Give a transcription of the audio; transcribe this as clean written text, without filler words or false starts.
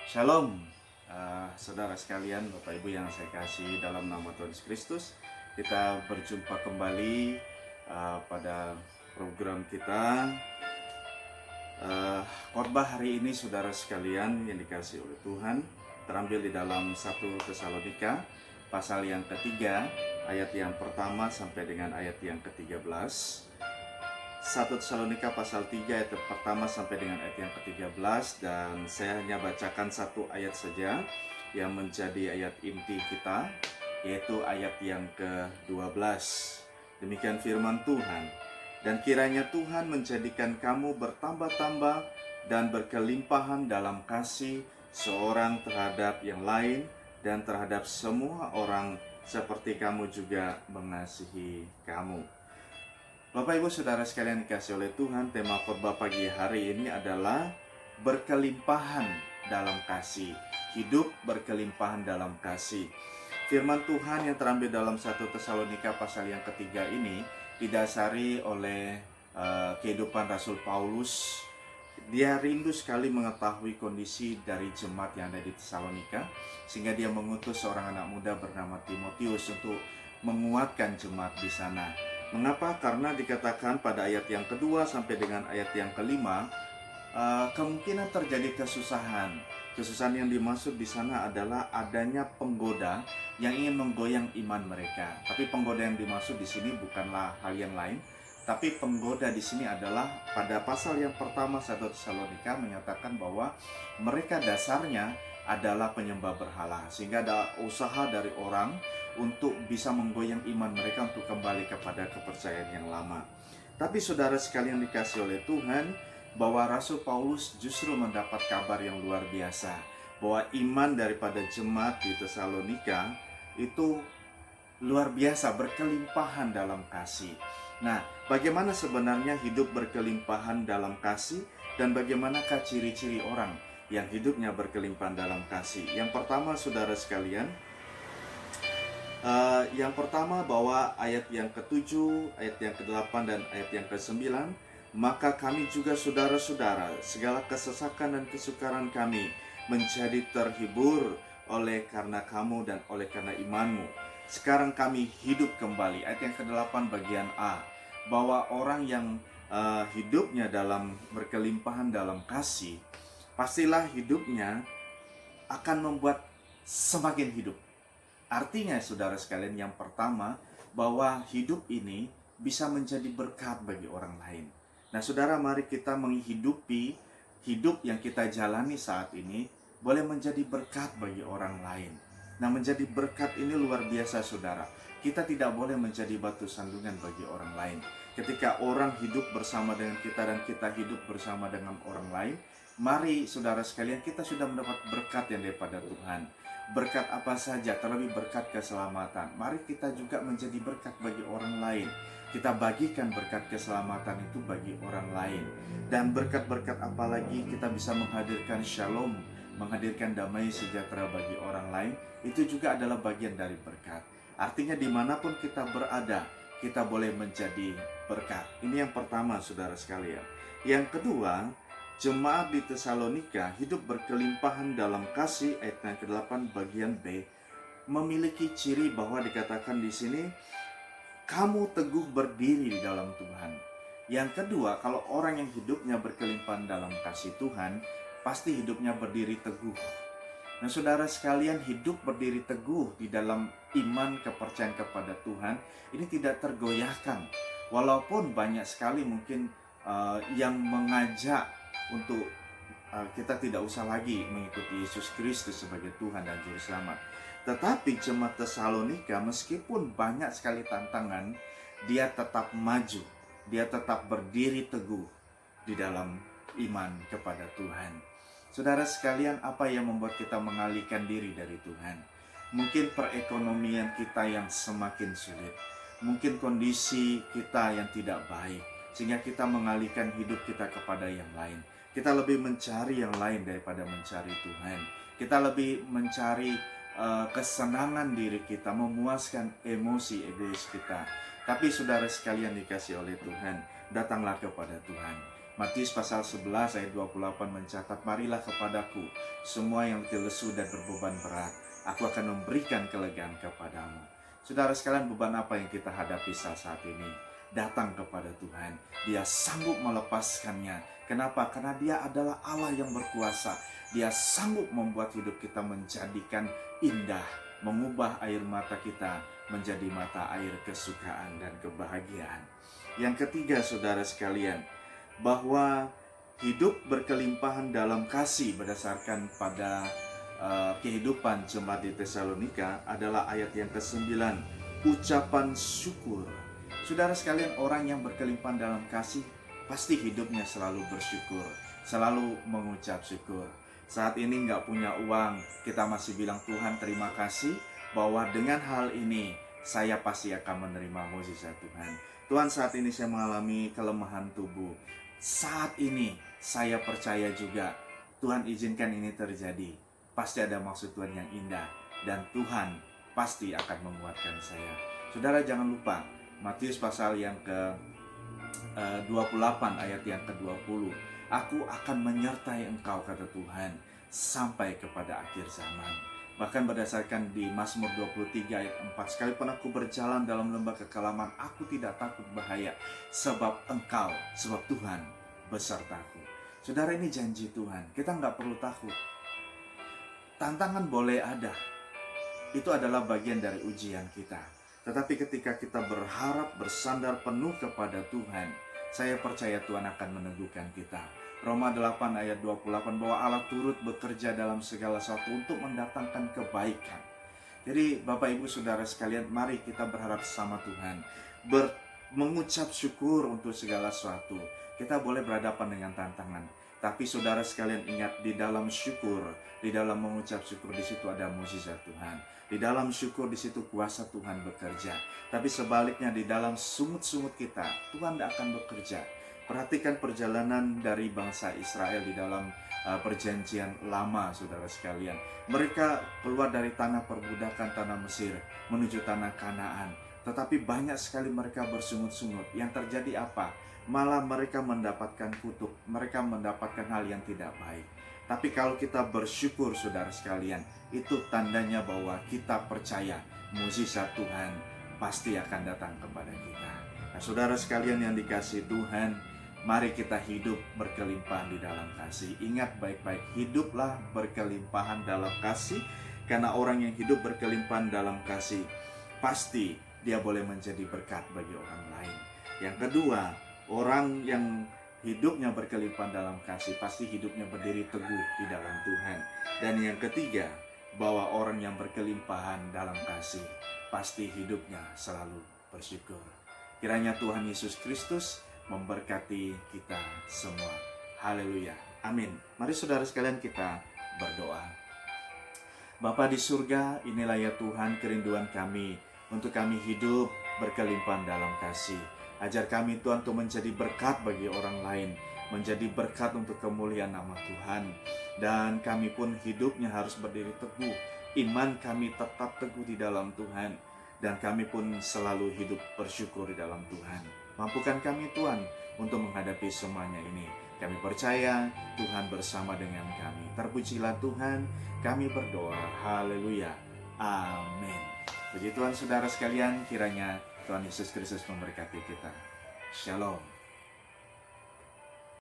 Shalom, saudara sekalian, Bapak Ibu yang saya kasih dalam nama Tuhan Yesus Kristus. Kita berjumpa kembali pada program kita. Khotbah hari ini, saudara sekalian yang dikasih oleh Tuhan, terambil di dalam 1 Tesalonika, pasal yang ketiga, ayat yang pertama sampai dengan ayat yang ke-13. 1 Tesalonika pasal 3 ayat pertama sampai dengan ayat yang ke-13, dan saya hanya bacakan satu ayat saja yang menjadi ayat inti kita, yaitu ayat yang ke-12. Demikian firman Tuhan. Dan kiranya Tuhan menjadikan kamu bertambah-tambah dan berkelimpahan dalam kasih seorang terhadap yang lain dan terhadap semua orang, seperti kamu juga mengasihi kamu. Bapak Ibu Saudara sekalian dikasih oleh Tuhan, tema khotbah pagi hari ini adalah berkelimpahan dalam kasih. Hidup berkelimpahan dalam kasih. Firman Tuhan yang terambil dalam 1 Tesalonika pasal yang ketiga ini didasari oleh kehidupan Rasul Paulus. Dia rindu sekali mengetahui kondisi dari jemaat yang ada di Tesalonika, sehingga dia mengutus seorang anak muda bernama Timotius untuk menguatkan jemaat di sana. Mengapa? Karena dikatakan pada ayat yang kedua sampai dengan ayat yang kelima, kemungkinan terjadi kesusahan. Kesusahan yang dimaksud di sana adalah adanya penggoda yang ingin menggoyang iman mereka. Tapi penggoda yang dimaksud di sini bukanlah hal yang lain, tapi penggoda di sini adalah pada pasal yang pertama 1 Tesalonika menyatakan bahwa mereka dasarnya adalah penyembah berhala, sehingga ada usaha dari orang untuk bisa menggoyang iman mereka untuk kembali kepada kepercayaan yang lama. Tapi saudara sekalian dikasih oleh Tuhan, bahwa Rasul Paulus justru mendapat kabar yang luar biasa, bahwa iman daripada jemaat di Tesalonika itu luar biasa, berkelimpahan dalam kasih. Nah, bagaimana sebenarnya hidup berkelimpahan dalam kasih, dan bagaimanakah ciri-ciri orang yang hidupnya berkelimpahan dalam kasih? Yang pertama, saudara sekalian, bahwa ayat yang ke-7, ayat yang ke-8, dan ayat yang ke-9, maka kami juga saudara-saudara, segala kesesakan dan kesukaran kami menjadi terhibur oleh karena kamu dan oleh karena imanmu. Sekarang kami hidup kembali. Ayat yang ke-8 bagian A, bahwa orang yang hidupnya dalam berkelimpahan dalam kasih, pastilah hidupnya akan membuat semakin hidup. Artinya saudara sekalian, yang pertama, bahwa hidup ini bisa menjadi berkat bagi orang lain. Nah saudara, mari kita menghidupi hidup yang kita jalani saat ini boleh menjadi berkat bagi orang lain. Nah, menjadi berkat ini luar biasa saudara. Kita tidak boleh menjadi batu sandungan bagi orang lain. Ketika orang hidup bersama dengan kita dan kita hidup bersama dengan orang lain, mari saudara sekalian, kita sudah mendapat berkat yang daripada Tuhan. Berkat apa saja, terlebih berkat keselamatan. Mari kita juga menjadi berkat bagi orang lain. Kita bagikan berkat keselamatan itu bagi orang lain. Dan berkat-berkat apalagi, kita bisa menghadirkan shalom, menghadirkan damai sejahtera bagi orang lain. Itu juga adalah bagian dari berkat. Artinya dimanapun kita berada, kita boleh menjadi berkat. Ini yang pertama saudara sekalian. Yang kedua, jemaat di Tesalonika hidup berkelimpahan dalam kasih, ayat yang ke-8 bagian B, memiliki ciri bahwa dikatakan di sini, kamu teguh berdiri di dalam Tuhan. Yang kedua, kalau orang yang hidupnya berkelimpahan dalam kasih Tuhan, pasti hidupnya berdiri teguh. Nah saudara sekalian, hidup berdiri teguh di dalam iman kepercayaan kepada Tuhan ini tidak tergoyahkan. Walaupun banyak sekali mungkin yang mengajak untuk kita tidak usah lagi mengikuti Yesus Kristus sebagai Tuhan dan Juru Selamat. Tetapi jemaat Tesalonika, meskipun banyak sekali tantangan, dia tetap maju, dia tetap berdiri teguh di dalam iman kepada Tuhan. Saudara sekalian, apa yang membuat kita mengalihkan diri dari Tuhan? Mungkin perekonomian kita yang semakin sulit, mungkin kondisi kita yang tidak baik, sehingga kita mengalihkan hidup kita kepada yang lain. Kita lebih mencari yang lain daripada mencari Tuhan. Kita lebih mencari kesenangan diri kita, memuaskan emosi egois kita. Tapi saudara sekalian dikasih oleh Tuhan, datanglah kepada Tuhan. Matius pasal 11 ayat 28 mencatat, "Marilah kepadaku semua yang letih lesu dan berbeban berat, aku akan memberikan kelegaan kepadamu." Saudara sekalian, beban apa yang kita hadapi saat ini? Datang kepada Tuhan. Dia sanggup melepaskannya. Kenapa? Karena Dia adalah Allah yang berkuasa. Dia sanggup membuat hidup kita menjadikan indah, mengubah air mata kita menjadi mata air kesukaan dan kebahagiaan. Yang ketiga, saudara sekalian, bahwa hidup berkelimpahan dalam kasih berdasarkan pada kehidupan jemaat di Tesalonika adalah ayat yang ke-9, ucapan syukur. Saudara sekalian, orang yang berkelimpahan dalam kasih pasti hidupnya selalu bersyukur, selalu mengucap syukur. Saat ini nggak punya uang, kita masih bilang, "Tuhan, terima kasih bahwa dengan hal ini saya pasti akan menerima mukjizat Tuhan. Tuhan, saat ini saya mengalami kelemahan tubuh. Saat ini saya percaya juga Tuhan izinkan ini terjadi. Pasti ada maksud Tuhan yang indah dan Tuhan pasti akan menguatkan saya." Saudara, jangan lupa Matius pasal yang ke-28 ayat yang ke-20. "Aku akan menyertai engkau," kata Tuhan, "sampai kepada akhir zaman." Bahkan berdasarkan di Mazmur 23 ayat 4, "Sekalipun aku berjalan dalam lembah kekelaman, aku tidak takut bahaya, sebab engkau, sebab Tuhan besertaku." Saudara, ini janji Tuhan. Kita nggak perlu takut. Tantangan boleh ada. Itu adalah bagian dari ujian kita. Tetapi ketika kita berharap bersandar penuh kepada Tuhan, saya percaya Tuhan akan meneguhkan kita. Roma 8 ayat 28, bahwa Allah turut bekerja dalam segala sesuatu untuk mendatangkan kebaikan. Jadi Bapak Ibu Saudara sekalian, mari kita berharap sama Tuhan, mengucap syukur untuk segala sesuatu. Kita boleh berhadapan dengan tantangan, tapi saudara sekalian ingat, di dalam syukur, di dalam mengucap syukur, di situ ada mukjizat Tuhan. Di dalam syukur, di situ kuasa Tuhan bekerja. Tapi sebaliknya, di dalam sungut-sungut kita, Tuhan tidak akan bekerja. Perhatikan perjalanan dari bangsa Israel di dalam perjanjian lama, saudara sekalian. Mereka keluar dari tanah perbudakan, tanah Mesir, menuju tanah Kanaan. Tetapi banyak sekali mereka bersungut-sungut. Yang terjadi apa? Malah mereka mendapatkan kutuk, mereka mendapatkan hal yang tidak baik. Tapi kalau kita bersyukur, saudara sekalian, itu tandanya bahwa kita percaya mukjizat Tuhan pasti akan datang kepada kita. Nah, saudara sekalian yang dikasihi Tuhan, mari kita hidup berkelimpahan di dalam kasih. Ingat baik-baik, hiduplah berkelimpahan dalam kasih, karena orang yang hidup berkelimpahan dalam kasih, pasti dia boleh menjadi berkat bagi orang lain. Yang kedua, orang yang hidupnya berkelimpahan dalam kasih, pasti hidupnya berdiri teguh di dalam Tuhan. Dan yang ketiga, bahwa orang yang berkelimpahan dalam kasih, pasti hidupnya selalu bersyukur. Kiranya Tuhan Yesus Kristus memberkati kita semua. Haleluya. Amin. Mari saudara sekalian kita berdoa. Bapa di surga, inilah ya Tuhan kerinduan kami, untuk kami hidup berkelimpahan dalam kasih. Ajar kami Tuhan untuk menjadi berkat bagi orang lain, menjadi berkat untuk kemuliaan nama Tuhan. Dan kami pun hidupnya harus berdiri teguh, iman kami tetap teguh di dalam Tuhan, dan kami pun selalu hidup bersyukur di dalam Tuhan. Mampukan kami Tuhan untuk menghadapi semuanya ini. Kami percaya Tuhan bersama dengan kami. Terpujilah Tuhan, kami berdoa. Haleluya. Amin. Puji Tuhan saudara sekalian, kiranya Tuhan Yesus Kristus memberkati kita. Shalom.